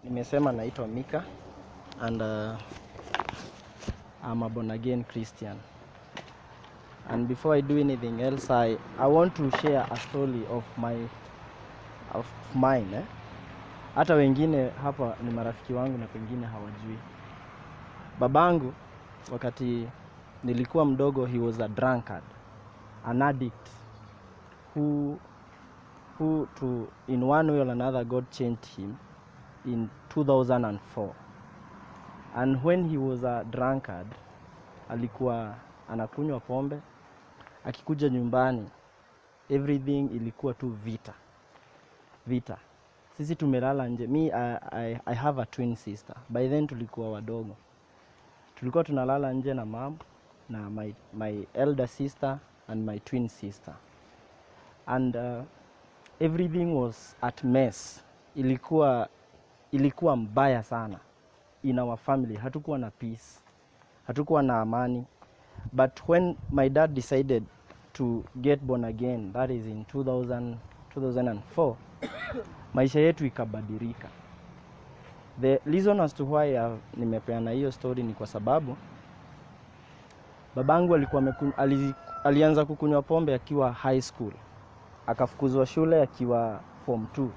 Nimesema naitwa Mika and I'm a born again Christian. And before I do anything else, I want to share a story of mine. Hata wengine hapa ni marafiki wangu na pengine hawajui. Babangu wakati nilikuwa mdogo, he was a drunkard, an addict who in one way or another God changed him in 2004. And when he was a drunkard, alikuwa anakunywa pombe, akikuja nyumbani everything ilikuwa tu vita. Sisi tumelala nje. I have a twin sister. By then tulikuwa wadogo. Tulikuwa tunalala nje na mom na my elder sister and my twin sister. And everything was at mess. Ilikuwa mbaya sana in our family. Hatukuwa na peace, hatukuwa na amani. But when my dad decided to get born again, that is in 2004, maisha yetu ikabadilika. The reason as to why nimepeana hiyo story ni kwa sababu babangu alianza kukunywa pombe akiwa high school. Akafukuzwa shule akiwa form 2.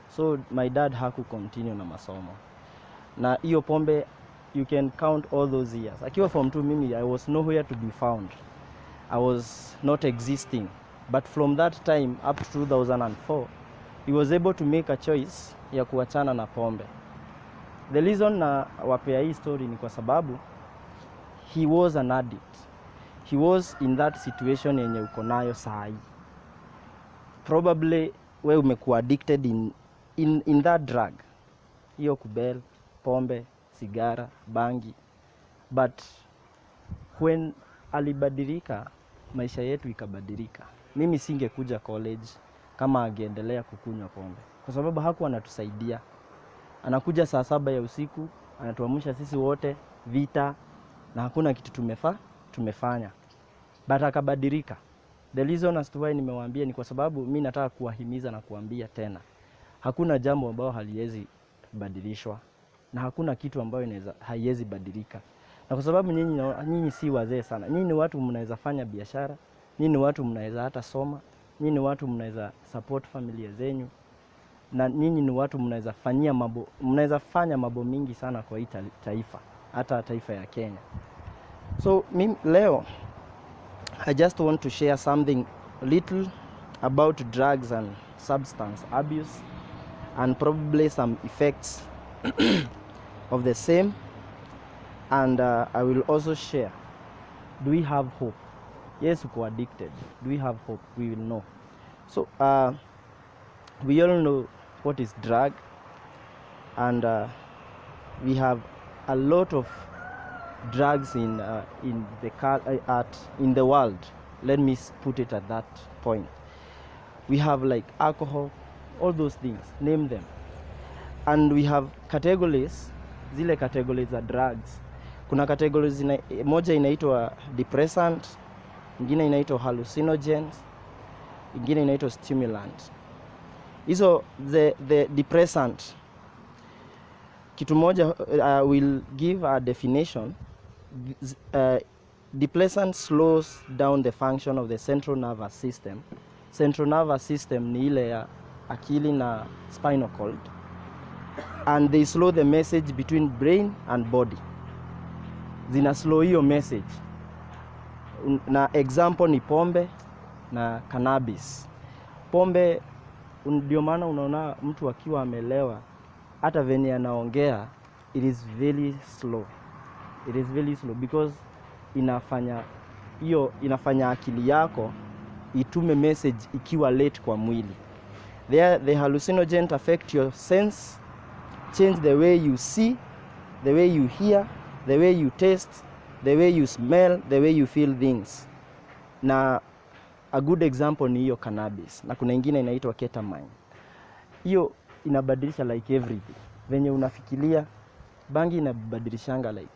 So my dad haku continue na masomo. Na hiyo pombe, you can count all those years. Akiwa form 2 mimi, I was nowhere to be found. I was not existing. But from that time up to 2004, he was able to make a choice ya kuachana na pombe. The reason na wapea hii story ni kwa sababu he was an addict. He was in that situation yenye uko nayo sahi. Probably we umekuwa addicted in that drug. Hiyo kubel, pombe, sigara, bangi. But when alibadilika, maisha yetu ikabadilika. Mimi singekuja college kama angeendelea kukunywa pombe, kwa sababu hakuwa anatusaidia. Anakuja saa 7 ya usiku, anatuamsha sisi wote, vita, na hakuna kitu tumefanya. But akabadilika. The reason as to why nimewaambia ni kwa sababu mimi nataka kuwahimiza na kuambia tena, hakuna jambo ambalo haliwezi badilishwa na hakuna kitu ambayo haiwezi badilika. Na kwa sababu nyinyi si wazee sana. Nyinyi ni watu mnaweza fanya biashara, nyinyi ni watu mnaweza hata soma, nyinyi ni watu mnaweza support familia zenyu, na nyinyi ni watu mnaweza fanya mambo mingi sana kwa hii taifa, hata taifa ya Kenya. So mimi leo I just want to share something little about drugs and substance abuse and probably some effects of the same. And I will also share, do we have hope? Yes, we're addicted. Do we have hope? We will know. So we all know what is drug, and we have a lot of drugs in the world. Let me put it at that point. We have like alcohol, all those things, name them. And we have categories, zile categories za drugs. Kuna categories moja inaitwa depressant, ingine inaitwa hallucinogens, ingine inaitwa stimulant. Hizo the depressant, kitu moja will give a definition. Depressant slows down the function of the central nervous system. Central nervous system ni ile ya akili na spinal cord, and they slow the message between brain and body. Zina slow hiyo message. Na example ni pombe na cannabis. Pombe ndio maana unaona mtu akiwa amelewa, hata venye anaongea, it is very slow. It is very slow because inafanya akili yako itume message ikiwa late kwa mwili. The hallucinogens affect your sense, change the way you see, the way you hear, the way you taste, the way you smell, the way you feel things. Na a good example ni hiyo cannabis. Na kuna ingine inaitwa ketamine. Hiyo inabadilisha like everything. Venye unafikiria, bangi inabadilishanga like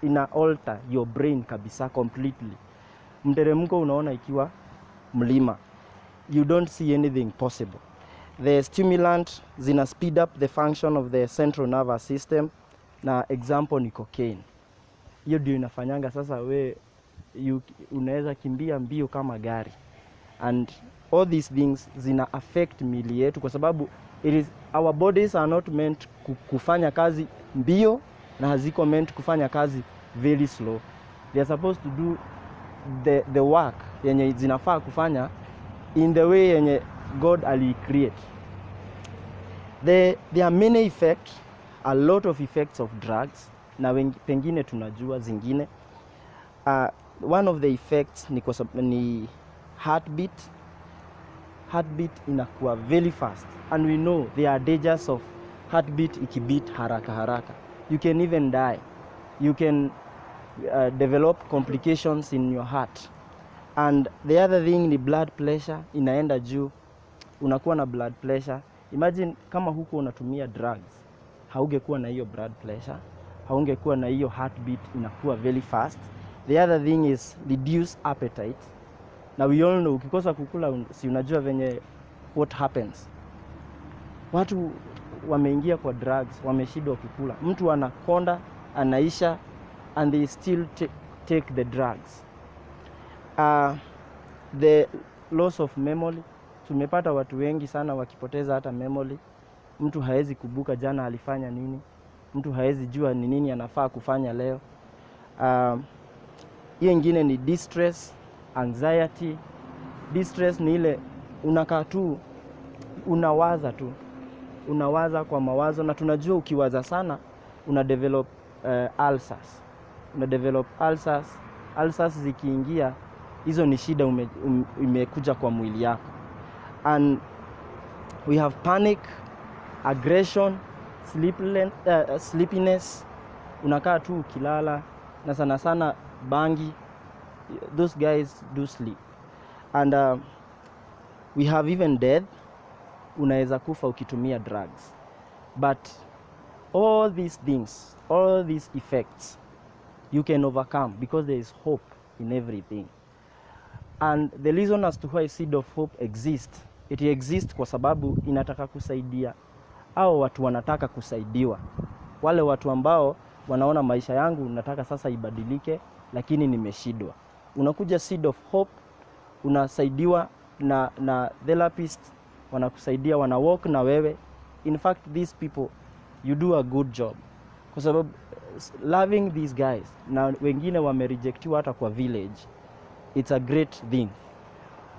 ina alter your brain kabisa completely. Mteremko unaona ikiwa mlima. You don't see anything possible. the stimulant zina speed up the function of the central nervous system, na example ni cocaine. Hiyo ndio inafanyanga sasa unaweza kimbia mbio kama gari, and all these things zina affect miili yetu, kwa sababu our bodies are not meant kufanya kazi mbio, na haziko meant kufanya kazi very slow. They are supposed to do the work yenye zinafaa kufanya in the way yenye God create. There are many effects, a lot of effects of drugs, na pengine tunajua zingine. One of the effects ni heartbeat. Heartbeat inakuwa very fast, and we know there are dangers of heartbeat ikibeat haraka. You can even die. You can develop complications in your heart. And the other thing ni blood pressure inaenda juu. Unakuwa na blood pressure. Imagine kama huko unatumia drugs, haungekuwa na hiyo blood pressure, haungekuwa na hiyo heartbeat inakuwa very fast. The other thing is reduce appetite. Na we all know ukikosa kukula, si unajua venye what happens. Watu wameingia kwa drugs, wameshindwa kukula. Mtu anakonda, anaisha, and they still take the drugs. The loss of memory. Tumepata watu wengi sana wakipoteza hata memory. Mtu haezi kubuka jana alifanya nini. Mtu haezi jua ni nini anafaa kufanya leo. Hiyo ingine ni distress, anxiety. Distress ni ile unakaa tu, unawaza kwa mawazo, na tunajua ukiwaza sana unadevelop ulcers. Unadevelop ulcers. Ulcers zikiingia, hizo ni shida imekuja kwa mwili yako. And we have panic, aggression, sleepiness. Unakaa tu ukilala, na sana sana bangi. Those guys do sleep. And we have even death. Unaweza kufa ukitumia drugs. But all these things, all these effects, you can overcome because there is hope in everything. And the reason as to why Seed of Hope exists, it exists kwa sababu inataka kusaidia au watu wanataka kusaidiwa. Wale watu ambao wanaona maisha yangu nataka sasa ibadilike, lakini nimeshindwa. Unakuja Seed of Hope, unasaidiwa na therapist, wanakusaidia, wana walk na wewe. In fact, these people, you do a good job. Kwa sababu loving these guys, na wengine wamerejectiwa hata kwa village, it's a great thing.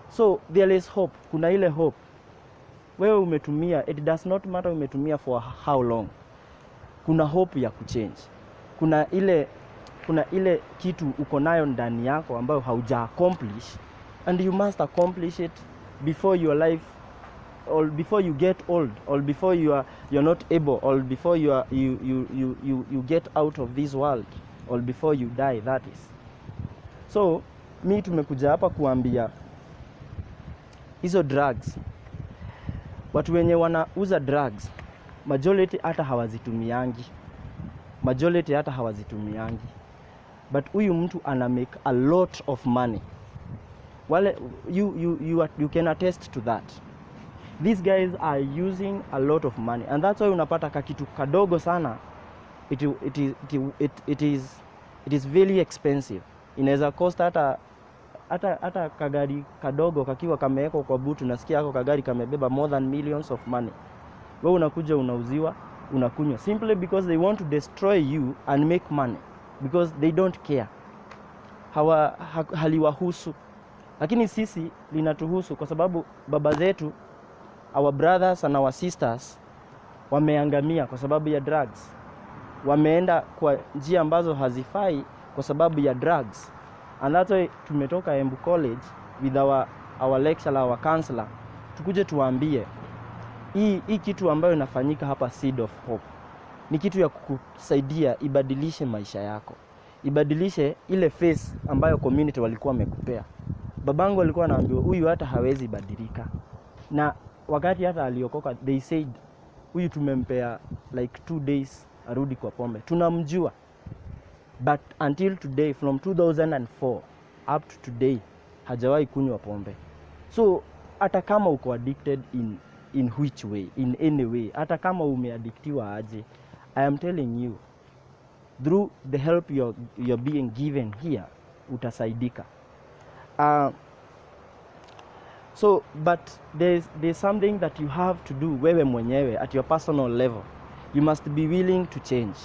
So there is hope. Kuna ile hope. Wewe umetumia, it does not matter umetumia for how long. Kuna hope ya kuchange. Kuna ile kitu uko nayo ndani yako ambayo hauja accomplish, and you must accomplish it before your life, or before you get old, or before you're not able, or before you get out of this world, or before you die, that is. So mi tumekuja hapa kuambia hizo drugs, watu wenye wanauza drugs majority hata hawazitumiangi. But huyu mtu ana make a lot of money. Wale you can attest to that. These guys are using a lot of money, and that's why unapata kakitu kadogo sana it is very expensive. Inaweza cost hata kagari kadogo kakiwa kamewekwa kwa butu, nasikia yako kagari kamebeba more than millions of money. Wewe unakuja unauziwa, unakunywa simply because they want to destroy you and make money, because they don't care. Haliwahusu. Lakini sisi linatuhusu, kwa sababu baba zetu, our brothers and our sisters, wameangamia kwa sababu ya drugs. Wameenda kwa njia ambazo hazifai kwa sababu ya drugs. And that's why tumetoka Embu College with our lecturer, our counselor, tukuje tuambie hii kitu ambayo inafanyika hapa Seed of Hope ni kitu ya kukusaidia ibadilishe maisha yako, ibadilishe ile face ambayo community walikuwa wamekupea. Babangu alikuwa anaambiwa huyu hata hawezi badilika, na wakati hata aliokoka they said huyu tumempea like 2 days arudi kwa pombe, tunamjua. But until today, from 2004 up to today, hajawahi kunywa pombe. So hata kama uko addicted in in which way, in any way. Hata kama umeaddictiwa aje, I am telling you, through the help you're being given here, utasaidika. So but there's something that you have to do wewe mwenyewe at your personal level. You must be willing to change.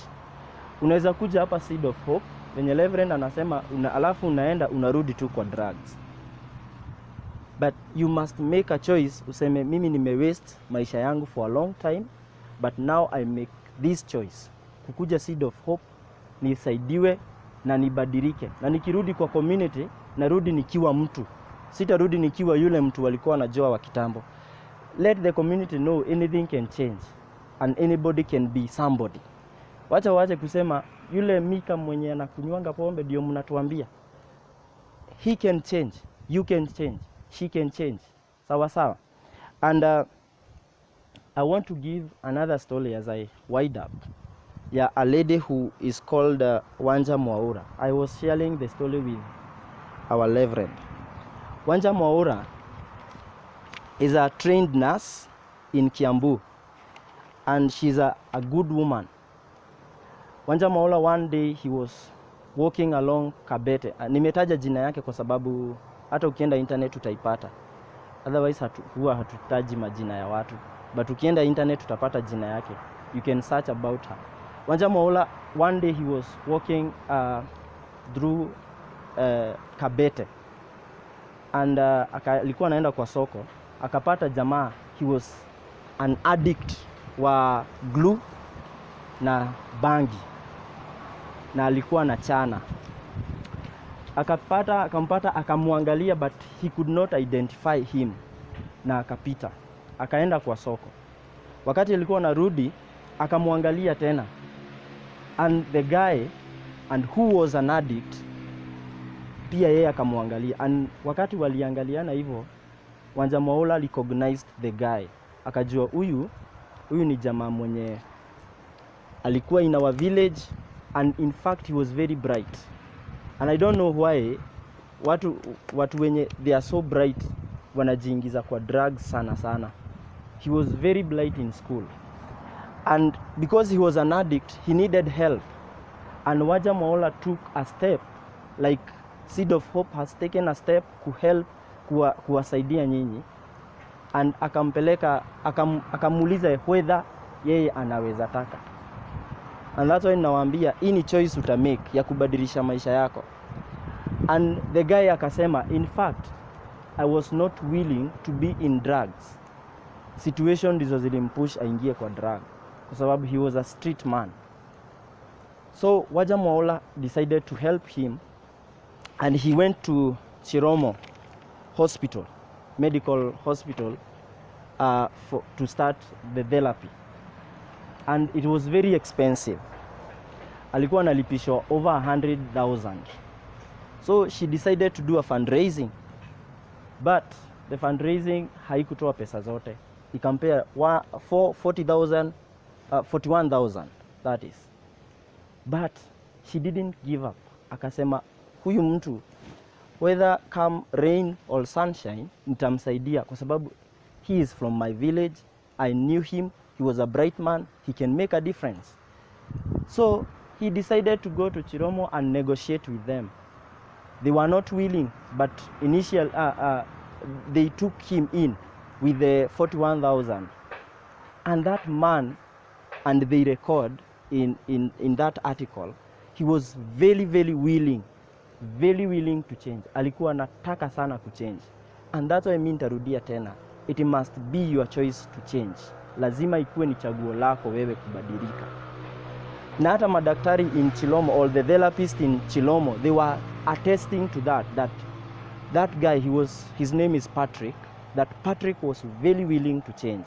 Unaweza kuja hapa Seed of Hope venye Reverend anasema alafu unaenda unarudi tu kwa drugs. But you must make a choice, useme mimi nime waste maisha yangu for a long time, but now I make this choice. Kukuja Seed of Hope nisaidiwe na nibadilike. Na nikirudi kwa community, narudi nikiwa mtu. Sitarudi nikiwa yule mtu walikuwa wanajua wa kitambo. Let the community know anything can change and anybody can be somebody. Wacha kusema yule Mika mwenye anakunywanga pombe ndio mnatuambia. He can change, you can change, she can change. Sawa sawa. And I want to give another story as I wind up. Yeah, a lady who is called Wanja Mwaura. I was sharing the story with our Reverend. Wanja Mwaura is a trained nurse in Kiambu, and she's a good woman. Wanja Mwaura, one day he was walking along Kabete. Nimetaja jina yake kwa sababu hata ukienda internet utaipata. Otherwise huwa hatutaji majina ya watu. But ukienda internet utapata jina yake. You can search about her. Wanja Mwaura, one day he was walking through Kabete. And alikuwa anaenda kwa soko, akapata jamaa, he was an addict wa glue na bangi, na alikuwa na chana. Akampata, akamwangalia, but he could not identify him, na akapita, akaenda kwa soko. Wakati alikuwa narudi, akamwangalia tena, and the guy and who was an addict pia yeye akamwangalia, and wakati waliangaliana hivyo, Wanja Mwaura recognized the guy. Akajua huyu ni jamaa mwenye alikuwa in our village, and in fact he was very bright. And I don't know why watu wenye they are so bright wanajiingiza kwa drugs sana. He was very bright in school, and because he was an addict, he needed help. And Wanja Mwaura took a step, like Seed of Hope has taken a step to help kuwasaidia nyinyi, and akampeleka, akamuuliza whether yeye anaweza taka. And that's why nawaambia hii ni choice utamake ya kubadilisha maisha yako. And the guy akasema, in fact I was not willing to be in drugs. Situation ndizo zilimpush aingie kwa drug, kwa sababu he was a street man. So Wanja Mwaura decided to help him, and he went to Chiromo Hospital, medical hospital, to start the therapy. And it was very expensive. Alikuwa analipishwa over 100,000. So she decided to do a fundraising, but the fundraising haikutoa pesa zote. Ikampea 41,000, that is. But she didn't give up. Akasema huyu mtu, whether come rain or sunshine, nitamsaidia kwa sababu he is from my village. I knew him. He was a bright man. He can make a difference. So he decided to go to Chiromo and negotiate with them. They were not willing, but initially they took him in with the 41,000. And that man, and they record in that article, he was very willing to change. Alikuwa anataka sana kuchange. And that's why mimi nitarudia tena, it must be your choice to change. Lazima ikuwe ni chaguo lako wewe kubadilika. Na hata madaktari in Chilomo, all the therapists in Chilomo, they were attesting to that guy, his name is Patrick, that Patrick was very willing to change.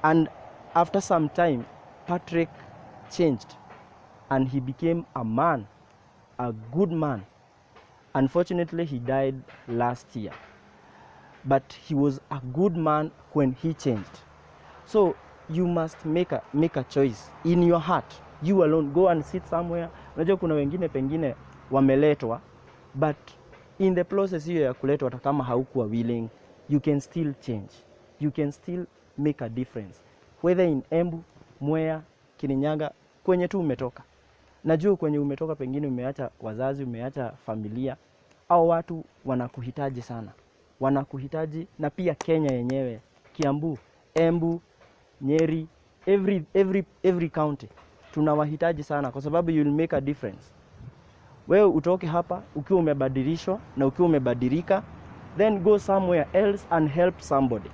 And after some time, Patrick changed, and he became a man, a good man. Unfortunately, he died last year, but he was a good man when he changed. So you must make a choice in your heart. You alone, go and sit somewhere. Unajua kuna wengine pengine wameletwa, but in the process hiyo ya kuletwa, hata kama haukuwa willing, you can still change. You can still make a difference, whether in Embu, Mwea, Kirinyaga, kwenye tu umetoka. Najua kwenye umetoka pengine umeacha wazazi, umeacha familia, au watu wanakuhitaji sana. Wanakuhitaji, na pia Kenya yenyewe, Kiambu, Embu, Nyeri, every county tunawahitaji sana, kwa sababu you will make a difference. Wewe utoke hapa ukiwa umebadilishwa na ukiwa umebadilika, then go somewhere else and help somebody.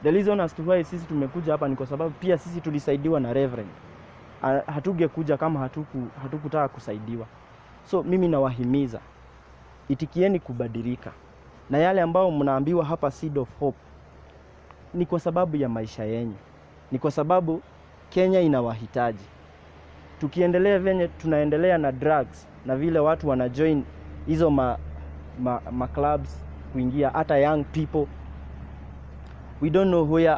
The reason as to why sisi tumekuja hapa ni kwa sababu pia sisi tulisaidiwa na Reverend. Hatungekuja kama hatukutaka kusaidiwa. So mimi nawahimiza, itikieni kubadilika. Na yale ambao mnaambiwa hapa Seed of Hope ni kwa sababu ya maisha yenyu. Ni kwa sababu Kenya inawahitaji. Tukiendelea venye tunaendelea na drugs na vile watu wanajoin hizo ma clubs kuingia, hata young people, we don't know where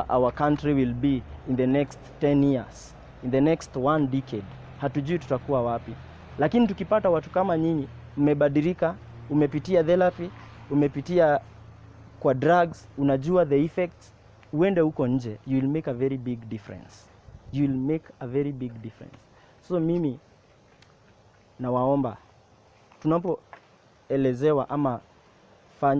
our country will be in the next 10 years, in the next 1 decade. Hatujui tutakuwa wapi. Lakini tukipata watu kama nyinyi, mmebadilika, umepitia therapy, umepitia kwa drugs, unajua the effects, uende huko nje, you will make a very big difference. You will make a very big difference. So mimi nawaomba, tunapoelezewa ama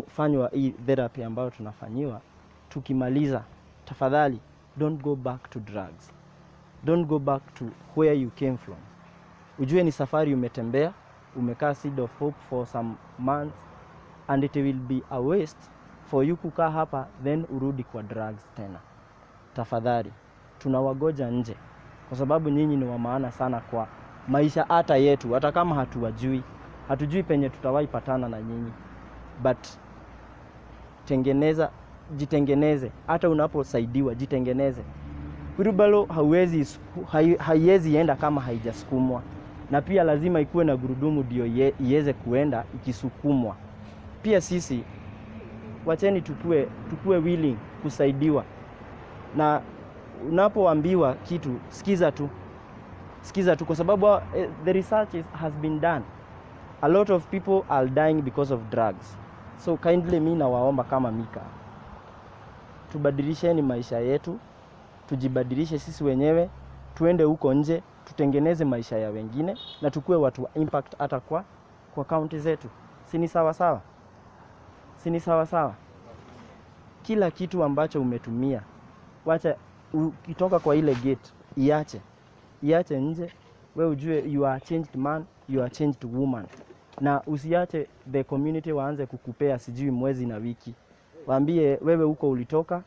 fanywa hii therapy ambayo tunafanyiwa, tukimaliza, tafadhali don't go back to drugs. Don't go back to where you came from. Ujue ni safari umetembea, umekaa Seed of Hope for some months, and it will be a waste for you kukaa hapa then urudi kwa drugs tena. Tafadhali, tunawagoja nje, kwa sababu nyinyi ni wa maana sana kwa maisha hata yetu, hata kama hatujui penye tutawahi patana na nyinyi, but jitengeneze. Hata unaposaidiwa, jitengeneze. Wheelbarrow haiwezi enda kama haijasukumwa, na pia lazima ikuwe na gurudumu ndio iweze kuenda ikisukumwa. Pia sisi wacheni tukue willing kusaidiwa, na unapoambiwa kitu sikiza tu, kwa sababu the research has been done. A lot of people are dying because of drugs. So kindly, mimi nawaomba kama Mika, tubadilisheni maisha yetu, tujibadilishe sisi wenyewe, tuende huko nje, tutengeneze maisha ya wengine, na tukue watu wa impact hata kwa county zetu. Sini sawa? Sini sawa? Kila kitu ambacho umetumia, wacha ukitoka kwa ile gate, iache nje. Wewe ujue you are changed man, you are changed woman. Na usiache the community waanze kukupea sijui mwezi na wiki. Waambie wewe huko ulitoka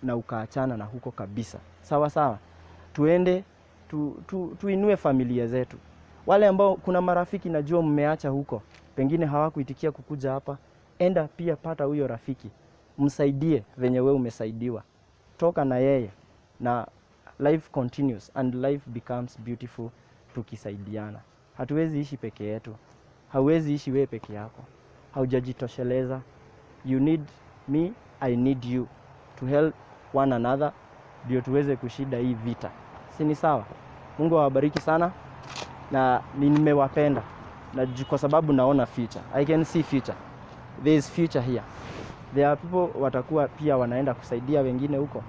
na ukaachana na huko kabisa. Sawa? Tuende tuinue familia zetu. Wale ambao kuna marafiki najua mmeacha huko, pengine hawakuitikia kukuja hapa, enda pia pata huyo rafiki, msaidie venye wewe umesaidiwa. Toka na yeye, na life continues and life becomes beautiful tukisaidiana. Hatuwezi ishi peke yetu. Hauwezi ishi wewe peke yako. Haujajitosheleza. You need me, I need you to help one another, ndio tuweze kushinda hii vita. Sini sawa? Mungu awabariki sana, na nimewapenda na kwa sababu naona future. I can see future. There is future here. There are people watakuwa pia wanaenda kusaidia wengine huko.